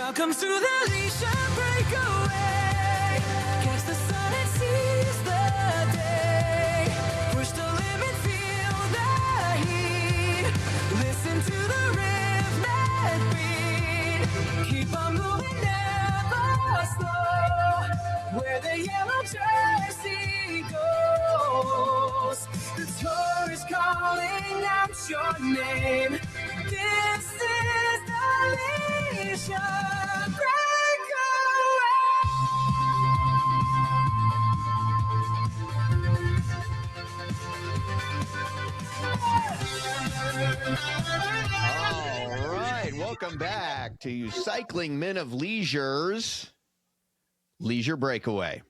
Welcome to the ration breakaway. Catch the sun and seize the day. Push the limit, feel the heat. Listen to the rhythmic beat. Keep on moving, never slow. Where the yellow jersey goes. The Toro is calling out your name. This is the ration All right, welcome back to Cycling Men of Leisure's Leisure Breakaway.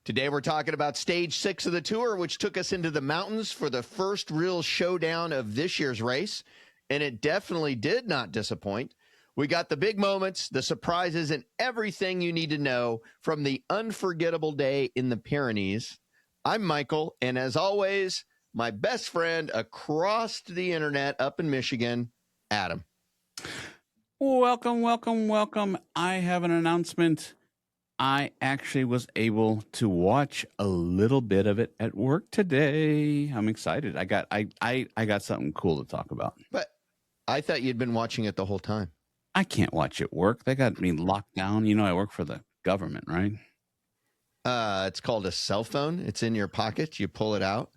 Today we're talking about stage 6 of the tour, which took us into the mountains for the first real showdown of this year's race, and it definitely did not disappoint. We got the big moments, the surprises, and everything you need to know from the unforgettable day in the Pyrenees. I'm Michael, and as always, my best friend across the internet up in Michigan, Adam. Welcome, welcome, welcome. I have an announcement. I actually was able to watch a little bit of it at work today. I'm excited. I got something cool to talk about. But I thought you'd been watching it the whole time. I can't watch it work. They got me locked down. You know, I work for the government, right? It's called a cell phone. It's in your pocket. You pull it out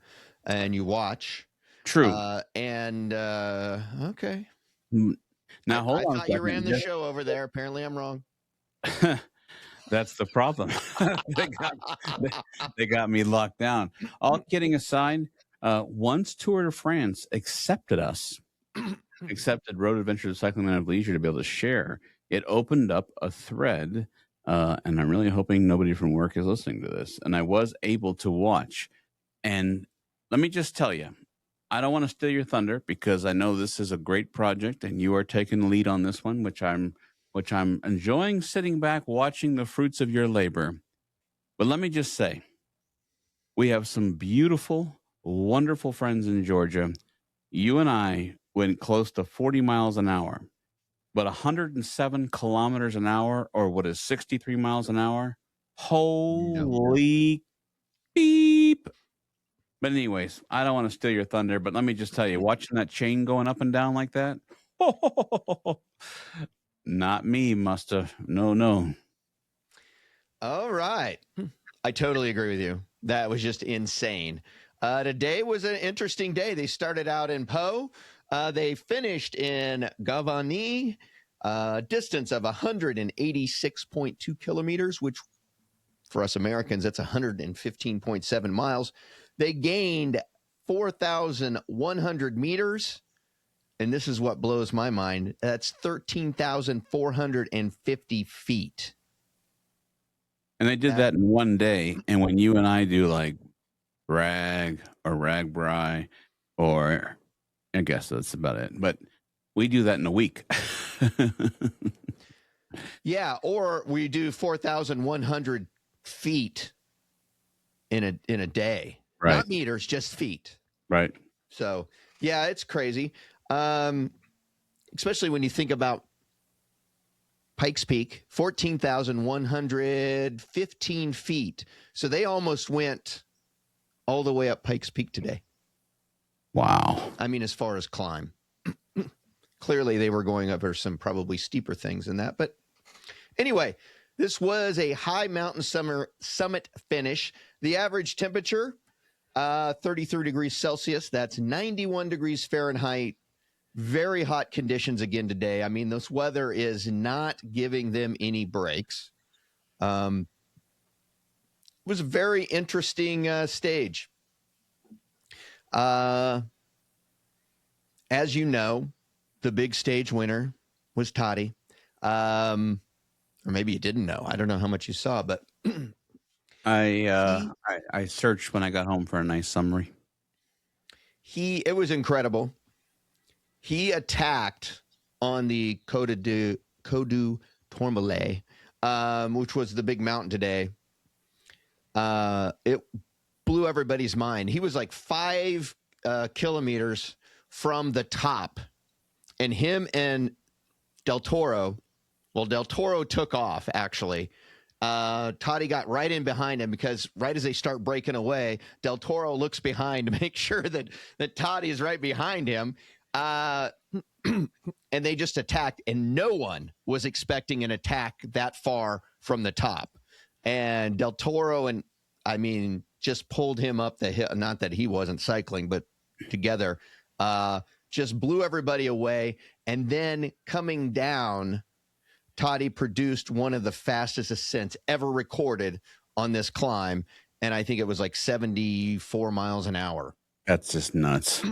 and you watch. True. Okay. Now, hold on. I thought you ran the show over there. Apparently, I'm wrong. That's the problem. they got me locked down. All kidding aside, once Tour de France accepted Road Adventures Cycling Men of Leisure to be able to share, it opened up a thread, and I'm really hoping nobody from work is listening to this. And I was able to watch. And let me just tell you, I don't want to steal your thunder because I know this is a great project and you are taking the lead on this one, which I'm enjoying sitting back watching the fruits of your labor. But let me just say, we have some beautiful, wonderful friends in Georgia. You and I went close to 40 miles an hour, but 107 kilometers an hour, or what is 63 miles an hour? Holy beep. But anyways, I don't want to steal your thunder, but let me just tell you, watching that chain going up and down like that, not me, musta. No. All right. I totally agree with you. That was just insane. Today was an interesting day. They started out in Po. They finished in Gavani, distance of 186.2 kilometers, which for us Americans, that's 115.7 miles. They gained 4,100 meters. And this is what blows my mind. That's 13,450 feet. And they did that in one day. And when you and I do like rag or ragbri, or I guess that's about it. But we do that in a week. Yeah, or we do 4,100 feet in a day. Right. Not meters, just feet. Right. So, yeah, it's crazy. Especially when you think about Pikes Peak, 14,115 feet. So they almost went all the way up Pikes Peak today. Wow. I mean, as far as climb. Clearly, they were going over some probably steeper things than that. But anyway, this was a high mountain summit finish. The average temperature, 33 degrees Celsius. That's 91 degrees Fahrenheit. Very hot conditions again today. I mean, this weather is not giving them any breaks. It was a very interesting stage. As you know, the big stage winner was Tadej. Or maybe you didn't know. I don't know how much you saw, but I searched when I got home for a nice summary. It was incredible. He attacked on the Col du Tourmalet, which was the big mountain today. It blew everybody's mind. He was like 5 kilometers from the top, and him and Del Toro Well, Del Toro took off, actually. Toddy got right in behind him because right as they start breaking away, Del Toro looks behind to make sure that Toddy is right behind him. And they just attacked, and no one was expecting an attack that far from the top. And Del Toro just pulled him up the hill. Not that he wasn't cycling, but together, just blew everybody away. And then coming down, Toddy produced one of the fastest ascents ever recorded on this climb. And I think it was like 74 miles an hour. That's just nuts.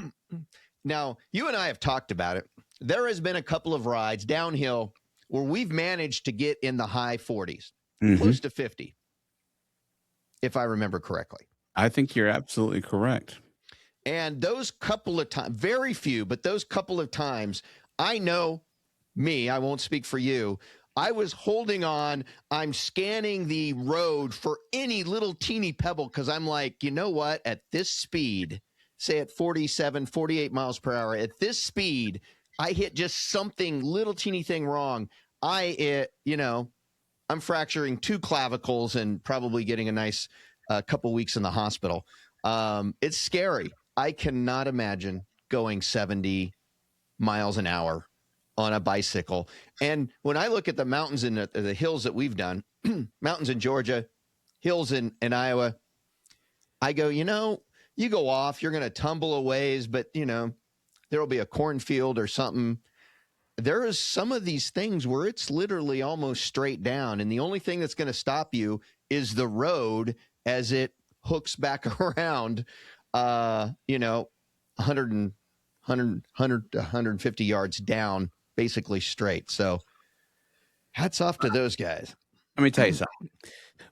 Now, you and I have talked about it. There has been a couple of rides downhill where we've managed to get in the high 40s, close to 50, if I remember correctly. I think you're absolutely correct. And those couple of times, very few, but those couple of times, I know me, I won't speak for you. I was holding on. I'm scanning the road for any little teeny pebble because I'm like, you know what? At this speed, say at 47, 48 miles per hour, at this speed, I hit just something, little teeny thing wrong. I'm fracturing 2 clavicles and probably getting a nice couple weeks in the hospital. It's scary. I cannot imagine going 70 miles an hour on a bicycle. And when I look at the mountains and the hills that we've done, mountains in Georgia, hills in Iowa, I go, you go off, you're going to tumble a ways, but, there will be a cornfield or something. There is some of these things where it's literally almost straight down. And the only thing that's going to stop you is the road as it hooks back around, 100 to 150 yards down, basically straight. So hats off to those guys. Let me tell you something.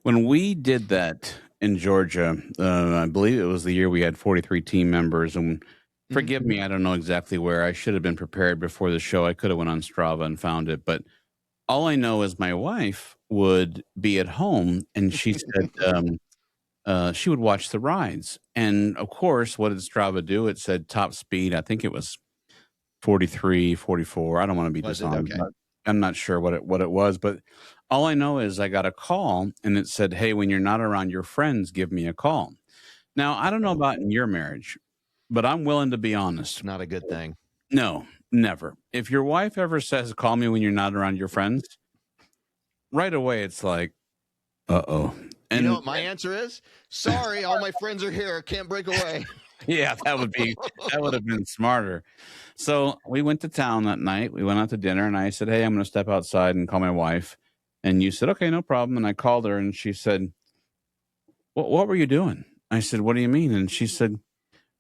When we did that in Georgia, I believe it was the year we had 43 team members, and forgive me, I don't know exactly where. I should have been prepared before the show. I could have went on Strava and found it, but all I know is my wife would be at home, and she said she would watch the rides. And of course, what did Strava do? It said top speed. I think it was 43, 44. I don't want to be dishonest. Okay. I'm not sure what it was, but all I know is I got a call, and it said, hey, when you're not around your friends, give me a call. Now, I don't know about in your marriage, but I'm willing to be honest. Not a good thing. No, never. If your wife ever says, call me when you're not around your friends, right away it's like, uh-oh. And you know what my answer is? Sorry, all my friends are here. Can't break away. Yeah, that would have been smarter. So we went to town that night. We went out to dinner, and I said, hey, I'm going to step outside and call my wife. And you said, okay, no problem. And I called her, and she said, what were you doing? I said, what do you mean? And she said,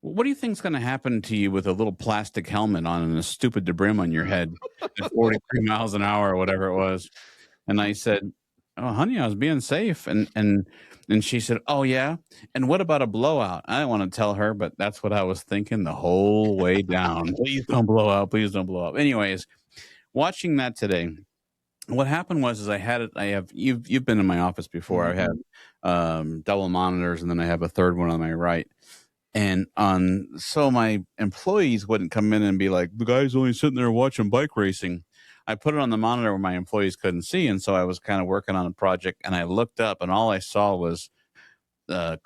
what do you think's going to happen to you with a little plastic helmet on and a stupid brim on your head at 43 miles an hour or whatever it was? And I said, oh, honey, I was being safe. And she said, oh, yeah? And what about a blowout? I didn't want to tell her, but that's what I was thinking the whole way down. Please don't blow out. Please don't blow up. Anyways, watching that today, what happened was you've been in my office before. I have double monitors, and then I have a third one on my right. And so my employees wouldn't come in and be like, the guy's only sitting there watching bike racing. I put it on the monitor where my employees couldn't see. And so I was kind of working on a project, and I looked up, and all I saw was the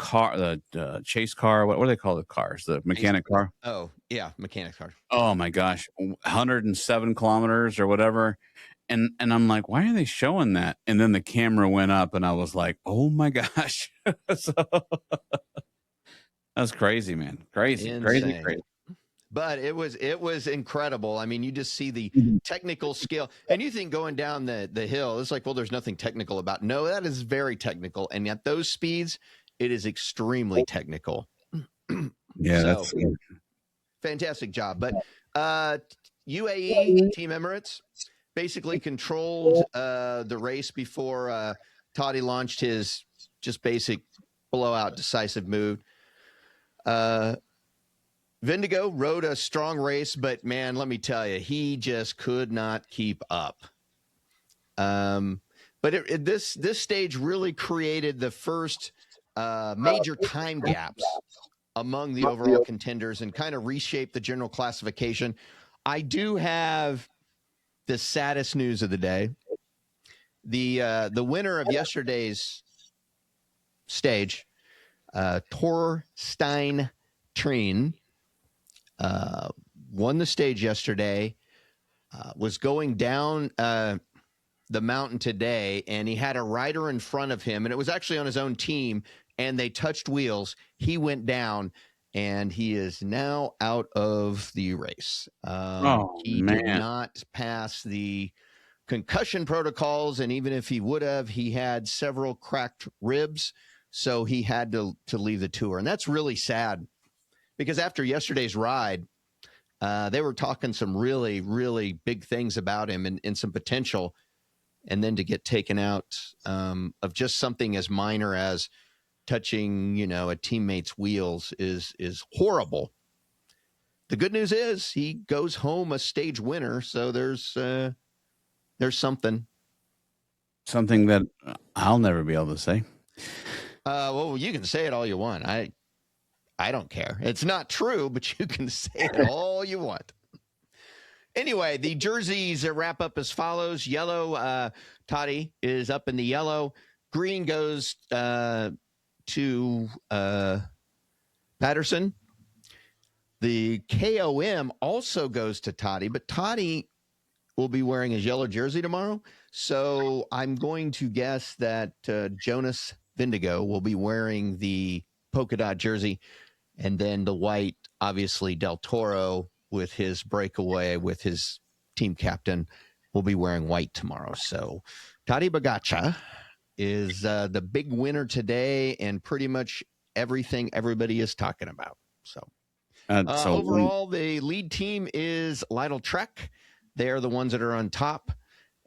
chase car. What do they call the cars? The mechanic car? Oh, yeah. Mechanic car. Oh my gosh. 107 kilometers or whatever. And I'm like, why are they showing that? And then the camera went up, and I was like, oh my gosh. So that's crazy, man. Crazy. But it was incredible. I mean, you just see the technical skill, and you think going down the hill, it's like, well, there's nothing technical about. No, that is very technical, and at those speeds, it is extremely technical. Yeah, that's fantastic job. But UAE Team Emirates basically controlled the race before Toddy launched his just basic blowout decisive move. Vingegaard rode a strong race, but man, let me tell you, he just could not keep up. But this stage really created the first major time gaps among the overall contenders and kind of reshaped the general classification. I do have the saddest news of the day. The winner of yesterday's stage, Torstein Treen, won the stage yesterday, was going down the mountain today, and he had a rider in front of him, and it was actually on his own team, and they touched wheels. He went down, and he is now out of the race. He did not pass the concussion protocols, and even if he would have, he had several cracked ribs, so he had to leave the tour. And that's really sad, because after yesterday's ride, they were talking some really, really big things about him and some potential, and then to get taken out of just something as minor as touching, a teammate's wheels is horrible. The good news is he goes home a stage winner, so there's something that I'll never be able to say. Well, you can say it all you want. I don't care. It's not true, but you can say it all you want. Anyway, the jerseys wrap up as follows. Yellow, Toddy is up in the yellow. Green goes to Patterson. The KOM also goes to Toddy, but Toddy will be wearing his yellow jersey tomorrow. So I'm going to guess that Jonas Vingegaard will be wearing the polka dot jersey, and then the white, obviously, Del Toro with his breakaway with his team captain will be wearing white tomorrow. So Tadej Pogačar is the big winner today, and pretty much everything everybody is talking about. So overall, the lead team is Lidl Trek. They are the ones that are on top.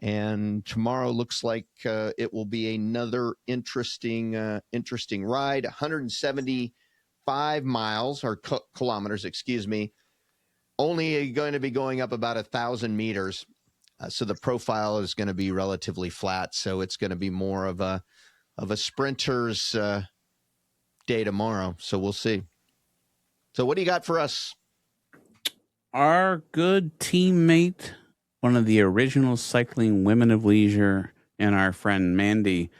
And tomorrow looks like it will be another interesting ride. 175 miles or kilometers, excuse me. Only going to be going up about 1,000 meters. So the profile is going to be relatively flat. So it's going to be more of a sprinter's day tomorrow. So we'll see. So what do you got for us? Our good teammate, one of the original cycling women of leisure, and our friend Mandy,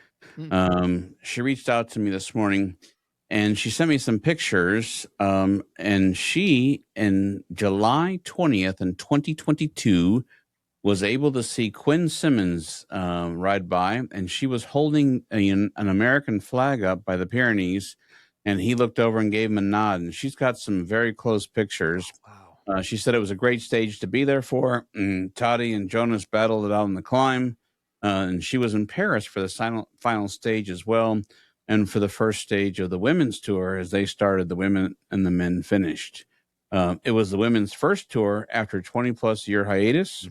she reached out to me this morning, and she sent me some pictures. And she, in July 20th in 2022, was able to see Quinn Simmons ride by, and she was holding an American flag up by the Pyrenees, and he looked over and gave him a nod. And she's got some very close pictures. Wow. She said it was a great stage to be there for. And Toddy and Jonas battled it out on the climb. And she was in Paris for the final stage as well, and for the first stage of the women's tour as they started, the women and the men finished. It was the women's first tour after 20-plus year hiatus,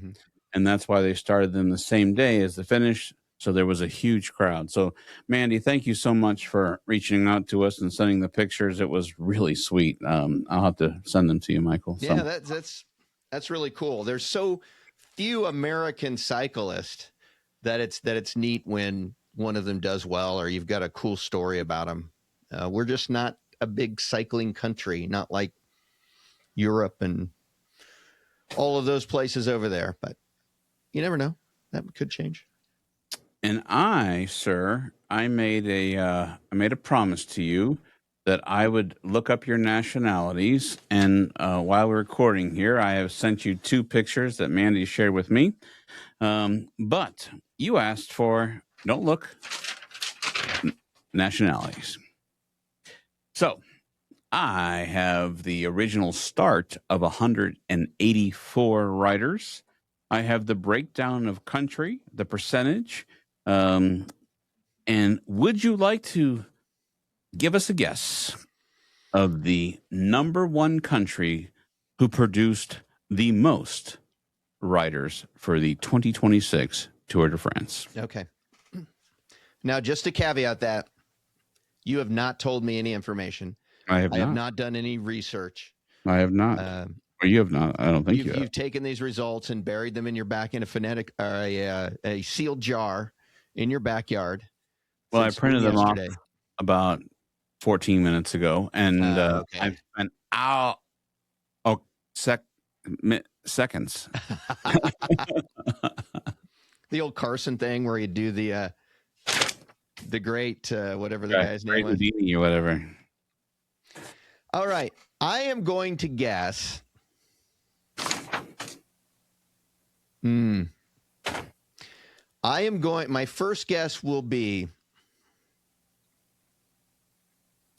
and that's why they started them the same day as the finish. So there was a huge crowd. So, Mandy, thank you so much for reaching out to us and sending the pictures. It was really sweet. I'll have to send them to you, Michael. Yeah, that's really cool. There's so few American cyclists that it's neat when one of them does well, or you've got a cool story about them. We're just not a big cycling country, not like Europe and all of those places over there. But you never know. That could change. And I made a promise to you that I would look up your nationalities. And while we're recording here, I have sent you 2 pictures that Mandy shared with me. But you asked for, don't look, nationalities. So I have the original start of 184 riders. I have the breakdown of country, the percentage. And would you like to give us a guess of the number 1 country who produced the most riders for the 2026 Tour de France? Okay. Now, just to caveat that, you have not told me any information. I have not done any research. I have not. Or you have not. I don't think you have. You've taken these results and buried them in your back in a sealed jar in your backyard. Well, I printed them off about 14 minutes ago, and I've spent seconds. the old Carson thing where you do the great whatever the guy's name was, Houdini or whatever. All right, I am going to guess. My first guess will be,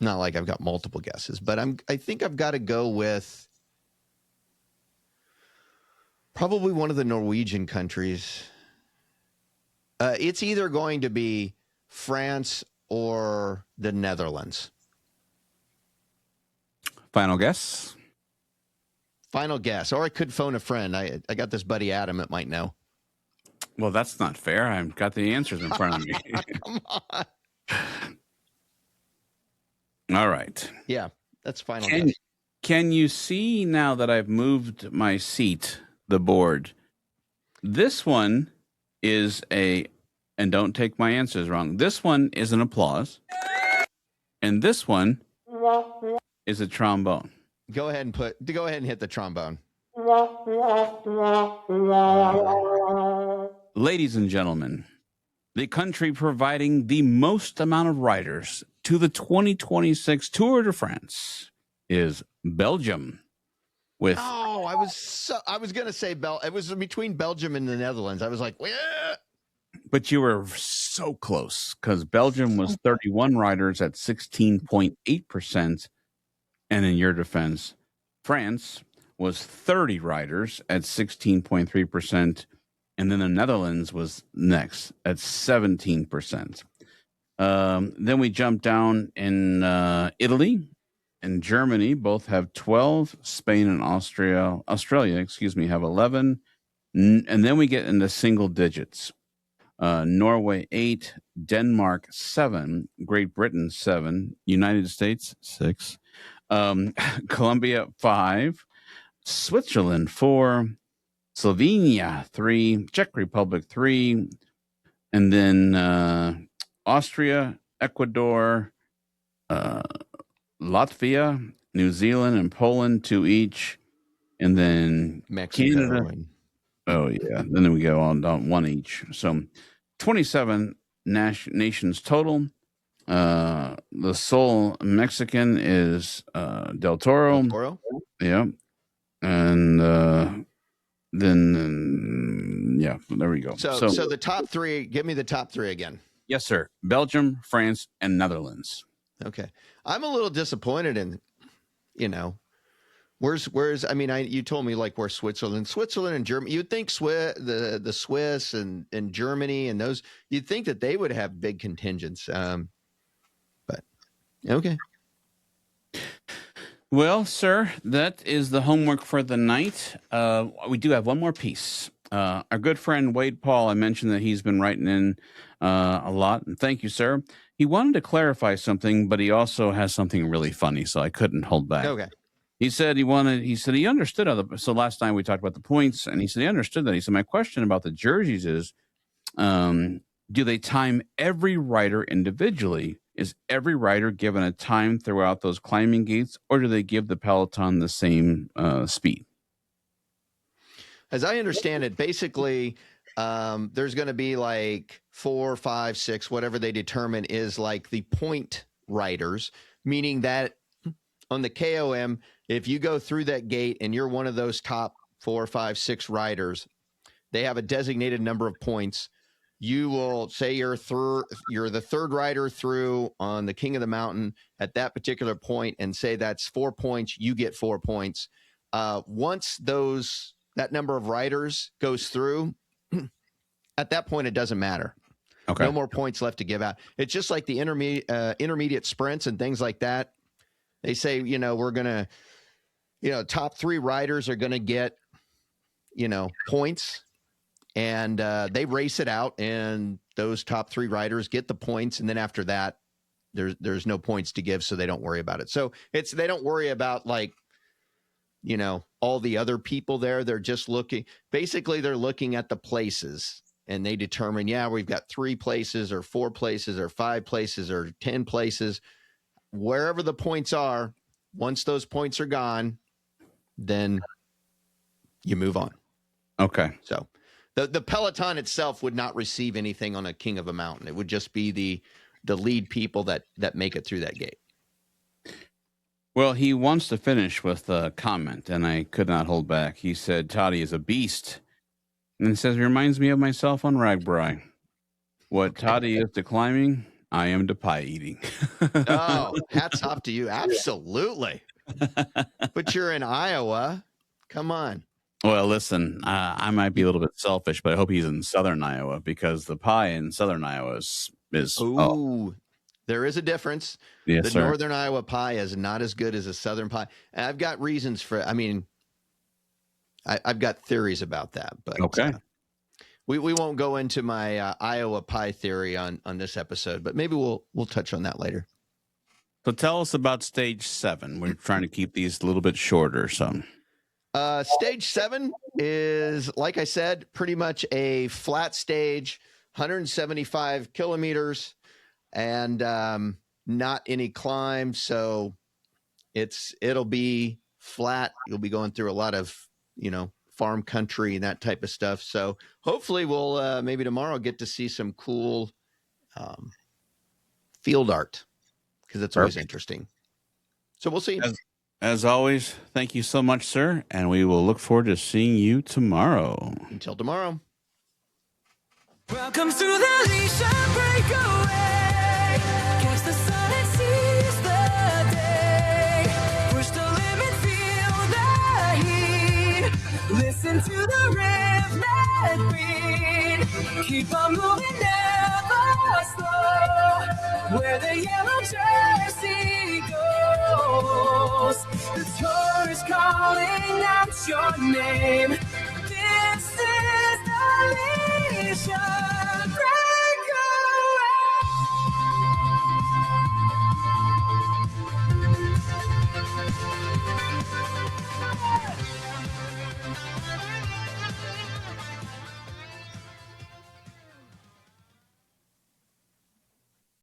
not like I've got multiple guesses, but I think I've got to go with probably one of the Norwegian countries. It's either going to be France or the Netherlands. Final guess? Final guess. Or I could phone a friend. I got this buddy Adam that might know. Well, that's not fair. I've got the answers in front of me. Come on. All right. Yeah, that's final guess. Can you see now that I've moved my seat, the board? This one is and don't take my answers wrong, this one is an applause. And this one is a trombone. Go ahead and hit the trombone. Ladies and gentlemen, the country providing the most amount of riders to the 2026 Tour de France is Belgium. With I was going to say it was between Belgium and the Netherlands. I was like, yeah. But you were so close because Belgium was 31 riders at 16.8%. And in your defense, France was 30 riders at 16.3%. And then the Netherlands was next at 17%. Then we jumped down in Italy and Germany. Both have 12. Spain and Australia, have 11. And then we get into single digits. Norway 8, Denmark 7, Great Britain 7, United States 6, Colombia 5, Switzerland 4, Slovenia 3, Czech Republic 3, and then Austria, Ecuador, Latvia, New Zealand, and Poland 2 each, and then Mexico. Canada. Oh yeah, then we go on down 1 each. So 27 nations total. The sole Mexican is Del Toro. Del Toro? Yeah. And then there we go. So the top 3, give me the top 3 again. Yes, sir. Belgium, France, and Netherlands. Okay. I'm a little disappointed in, where's you told me like where Switzerland and Germany, you'd think the Swiss and Germany and those, you'd think that they would have big contingents. But okay. Well, sir, that is the homework for the night. We do have one more piece. Our good friend Wade Paul, I mentioned that he's been writing in a lot. And thank you, sir. He wanted to clarify something, but he also has something really funny, so I couldn't hold back. Okay. He said he understood so last time we talked about the points, and he said he understood that. He said, my question about the jerseys is, do they time every rider individually? Is every rider given a time throughout those climbing gates, or do they give the peloton the same speed? As I understand it, basically, there's going to be like 4, 5, 6, whatever they determine is like the point riders, meaning that on the KOM, if you go through that gate and you're one of those top 4, 5, 6 riders, they have a designated number of points. You will say you're the third rider through on the King of the Mountain at that particular point, and say that's 4 points. You get 4 points. Once that number of riders goes through, at that point it doesn't matter. Okay. No more points left to give out. It's just like the intermediate sprints and things like that. They say, we're going to, top 3 riders are going to get, points, and they race it out, and those top 3 riders get the points. And then after that, there's no points to give, so they don't worry about it. So they don't worry about all the other people there. They're just they're looking at the places, and they determine, we've got 3 places or 4 places or 5 places or 10 places. Wherever the points are, once those points are gone, then you move on. Okay. So The peloton itself would not receive anything on a king of a mountain. It would just be the lead people that make it through that gate. Well, he wants to finish with a comment, and I could not hold back. He said, Toddy is a beast. And it says, reminds me of myself on Ragbri. What Toddy is to climbing, I am to pie eating. Oh, hats off to you. Absolutely. But you're in Iowa. Come on. Well, listen, I might be a little bit selfish, but I hope he's in southern Iowa because the pie in southern Iowa is there is a difference. Yes, the sir. northern Iowa pie is not as good as a southern pie. And I've got reasons for it. I mean, I've got theories about that. But okay. We won't go into my Iowa pie theory on this episode, but maybe we'll touch on that later. So tell us about stage 7. We're trying to keep these a little bit shorter. So. Stage 7 is, like I said, pretty much a flat stage, 175 kilometers, and not any climb. So it'll be flat. You'll be going through a lot of, farm country and that type of stuff. So hopefully we'll maybe tomorrow get to see some cool field art, because it's always interesting. So we'll see. As always, thank you so much, sir, and we will look forward to seeing you tomorrow. Until tomorrow. Welcome to the Leisure Breakaway. Catch the sun and seize the day. Push the limit, feel the heat. Listen to the rhythm beat. Keep on moving, never slow. Where the yellow jersey goes. The tour is calling out your name. This is the